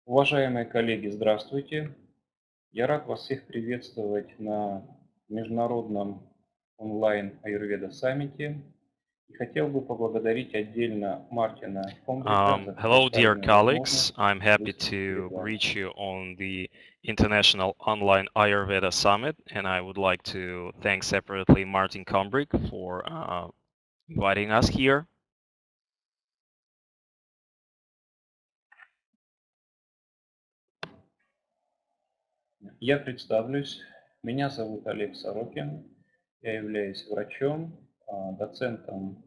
Уважаемые коллеги, здравствуйте! Я рад вас всех приветствовать на международном онлайн Ayurveda саммите и хотел бы поблагодарить отдельно Мартина Хомбрита за Hello, dear предоставленную colleagues. возможность I'm happy выступить to перед вами. greet you on the International Online Ayurveda Summit, and I would like to thank separately Martin Kombrick for inviting us here. Я представлюсь. Меня зовут Олег Сорокин. Я являюсь врачом, доцентом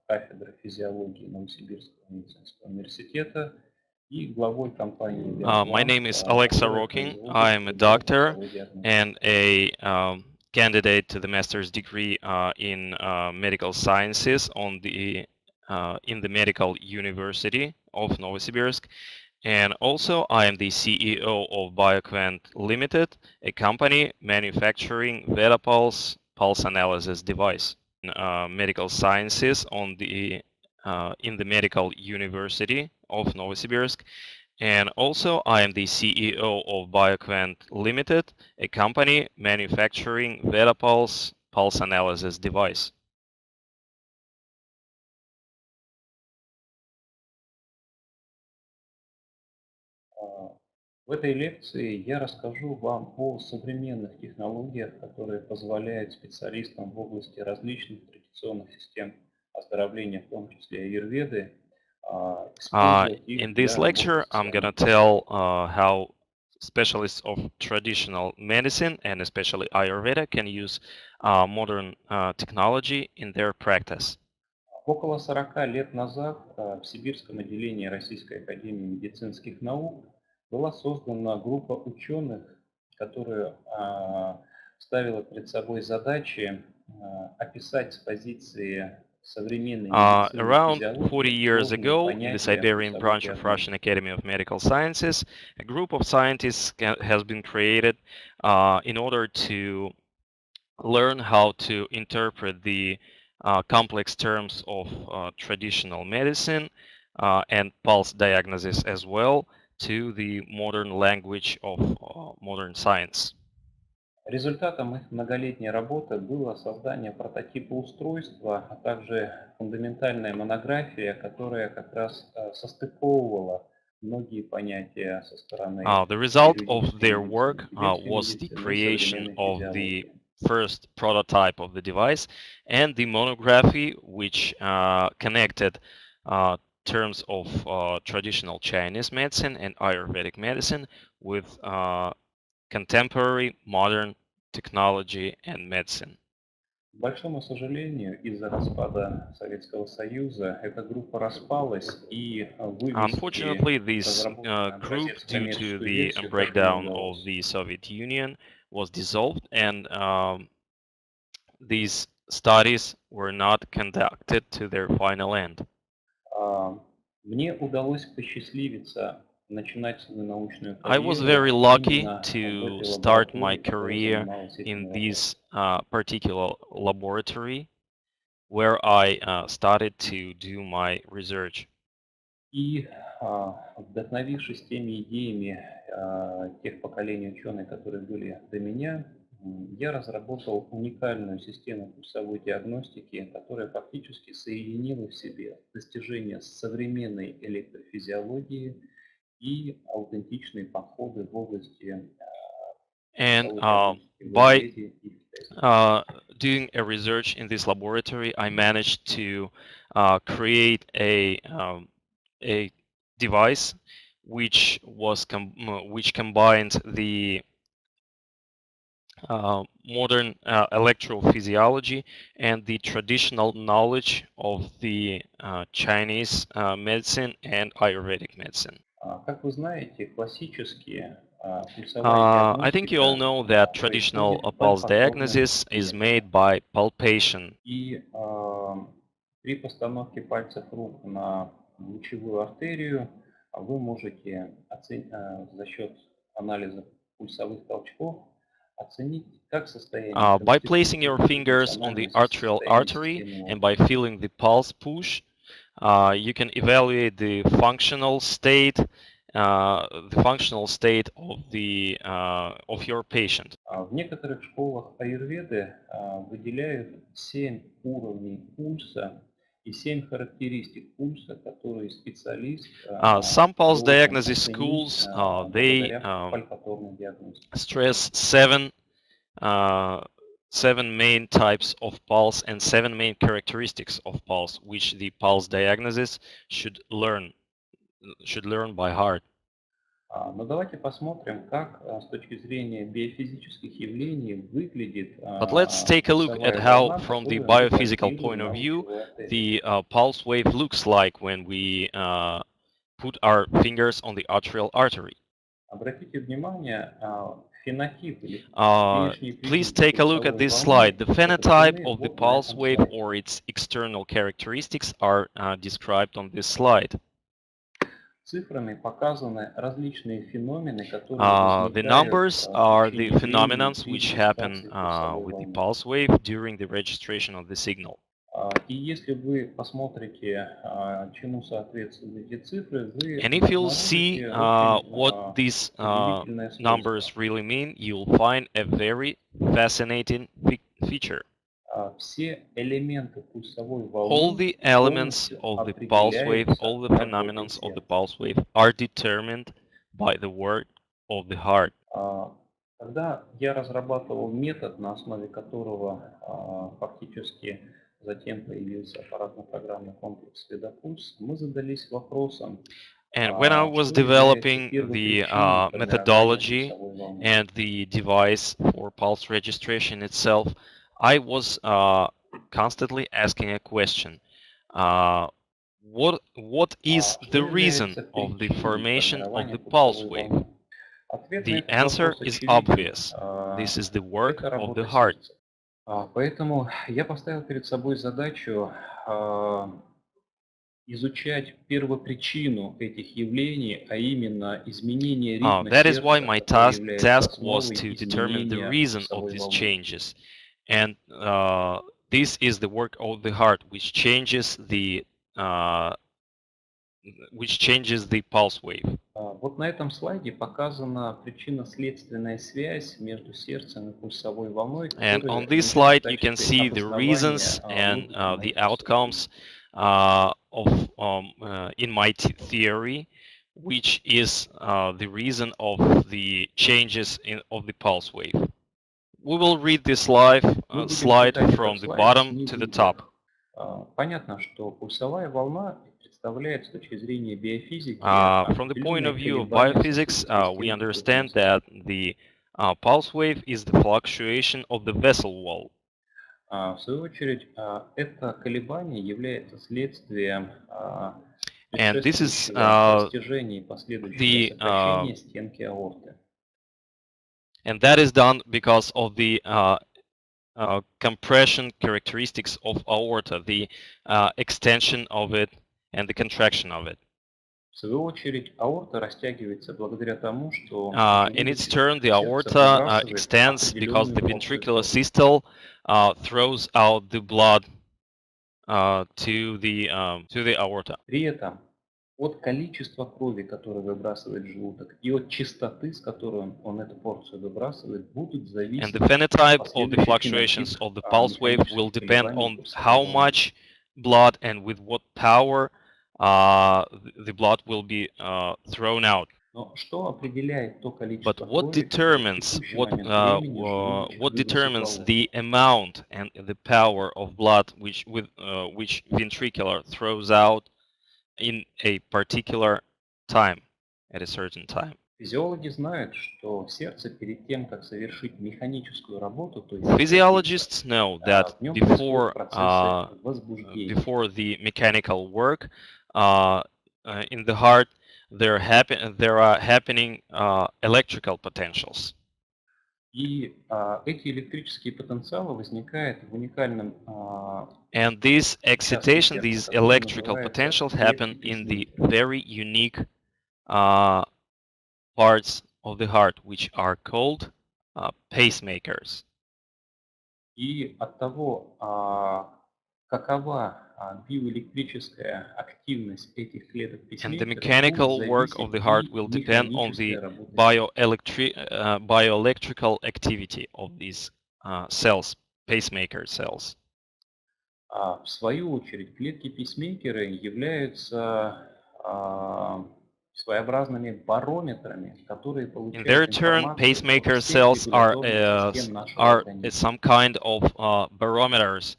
кафедры физиологии Новосибирского медицинского университета и главой компании My Verplan, name is Oleg которая Sorokin. производит I am a приборы doctor пульсовой диагностики. and a candidate to the master's degree in medical sciences in the Medical University of Novosibirsk. And also, I am the CEO of BioQuant Limited, a company manufacturing Veda pulse analysis device. Medical sciences in the Medical University of Novosibirsk. And also, I am the CEO of BioQuant Limited, a company manufacturing Veda pulse analysis device. В этой лекции я расскажу вам о современных технологиях, которые позволяют специалистам в области различных традиционных систем оздоровления, в том числе аюрведы, использовать In их this для работы lecture, со I'm going своими to tell пациентами. how specialists of traditional medicine and especially Ayurveda can use modern technology in their practice. Около 40 лет назад в Сибирском отделении Российской академии медицинских наук была создана группа ученых, которая ставила перед собой задачи описать с позиции современной медицины и Around 40 физиологии years сложные ago, in the понятия Siberian пульсовой branch of Russian диагностики. Academy of Medical Sciences, a group of scientists has been created in order to learn how to interpret the complex terms of traditional medicine and pulse diagnosis as well to the modern language of modern science. Результатом их многолетней работы было создание прототипа устройства, а также фундаментальная монография, которая как раз состыковывала многие понятия со стороны The result of юридической their медицины, work тибетской was the медицины и creation современной of the физиологии. first prototype of the device and the monography, which connected terms of traditional Chinese medicine and Ayurvedic medicine with contemporary modern technology and medicine. К большому сожалению, из-за распада Советского Союза эта группа распалась, и вывести Unfortunately, this разработанный group, образец в due to коммерческую the версию так и не breakdown of удалось. the Soviet Union, was dissolved, and these studies were not conducted to their final end. Мне удалось посчастливиться начинать свою научную I was карьеру very lucky именно в to этой start my лаборатории, которая career занималась этими in this вопросами. particular laboratory where I started to do my research. И вдохновившись теми идеями тех поколений ученых, которые были до меня, я разработал уникальную систему пульсовой диагностики, которая фактически соединила в себе достижения современной электрофизиологии и аутентичные подходы в области And пульсовой диагностики в by аюрведе и в китайской uh, медицине. doing a research in this laboratory, I managed to create a device which combined the modern electrophysiology and the traditional knowledge of the Chinese medicine and Ayurvedic medicine. Как вы знаете, классические пульсовая I think you all диагностика know that traditional происходит pulse пальпаторным diagnosis is методом. made by palpation. И при постановке пальцев рук на лучевую артерию вы можете за счет анализа пульсовых толчков оценить как состояние By placing your конституции, так и fingers on the функциональное arterial состояние artery системы and by иммунитета. feeling the pulse push, you can evaluate the functional state of your patient. В некоторых школах аюрведы выделяют 7 уровней пульса и 7 характеристик пульса, которые специалист Some pulse должен diagnosis оценить schools they благодаря пальпаторной диагностике. stress seven main types of pulse and 7 main characteristics of pulse, which the pulse diagnosis should learn by heart. Но давайте посмотрим, как с точки зрения биофизических явлений выглядит But let's take a look at пульсовая how, волна, from the которую мы biophysical point транслируем of на view, лучевой артерии. the pulse wave looks like when we put our fingers on the atrial artery. Обратите внимание, фенотип или внешние Please признаки take a look at пульсовой this волны slide. The phenotype отображены of the вот на pulse этом wave слайде. or its external characteristics are described on this slide. Цифрами показаны различные феномены, которые The возникают numbers в are the течение времени phenomena при which happen регистрации пульсовой with the волны. pulse wave during the registration of the signal. И если вы посмотрите, чему соответствуют эти цифры, вы And if you'll see обнаружите очень what these удивительное свойство. numbers really mean, you'll find a very fascinating feature. Все элементы пульсовой All волны the elements полностью of the pulse wave, определяются all the phenomena работой of the сердца. pulse wave are determined by the work of the heart. Когда я разрабатывал метод, на основе которого фактически затем появился аппаратно-программный комплекс «Ведопульс», мы задались вопросом, And when I was что является developing the первопричиной формирования methodology пульсовой волны. and the device for pulse registration itself, I was constantly asking a question. What is Что the reason является of the причиной formation of формирования the pulse пульсовой wave? волны? Ответ на The этот answer вопрос is очевиден. obvious. This is the work Это of the работа heart. сердца. Поэтому я поставил перед собой задачу изучать первопричину этих явлений, а именно изменение ритма That is why сердца, my которое является task was основой to determine the изменения reason of пульсовой these волны. changes. And this is the work of the heart, which changes the pulse wave. Вот на этом слайде показана причинно-следственная связь между сердцем и пульсовой волной, And которая on this отвечает slide, you can в качестве see the reasons обоснования and логики the моих outcomes in my theory, which is the reason of the changes of the pulse wave. We will read this slide from the bottom to the top. Понятно, что пульсовая волна представляет с точки зрения биофизики From the point of view of biophysics, we understand that the pulse wave is the fluctuation of the vessel wall. В свою очередь, это колебание является следствием And this is предшествующего растяжения и последующего сокращения стенки аорты. And that is done because of the compression characteristics of aorta, the extension of it and the contraction of it. В свою очередь, аорта растягивается благодаря тому, что In its turn, the aorta extends because the ventricular systole throws out the blood to the aorta. При этом от количества крови, которое выбрасывает желудок, и от частоты, с которой он эту порцию выбрасывает, будут зависеть. And the phenotype of the fluctuations of the pulse wave will depend on how much blood and with what power the blood will be thrown out. Но что определяет то количество But what крови, которое в determines текущий момент времени желудочек what выбросит determines в the amount and the power of blood which ventricular throws out in a particular time, at a certain time? Физиологи знают, что сердце перед тем, как совершить механическую работу, то есть Physiologists know that в нем происходят процессы возбуждения. before the mechanical work in the heart, there are happening electrical potentials. И эти электрические потенциалы возникают в уникальном And this excitation, these electrical potentials happen in the very unique parts of the heart, which are called pacemakers. И от того, Какова биоэлектрическая активность этих клеток And the письмейкера будет mechanical work of зависеть the heart и will depend on механическая the работа сердца. bioelectrical activity of these cells, pacemaker cells. В свою очередь, клетки-письмейкеры являются своеоарообразными барометрами, которые In their получают turn, информацию обо pacemaker всех cells регуляторных систем нашего are организма. some kind of barometers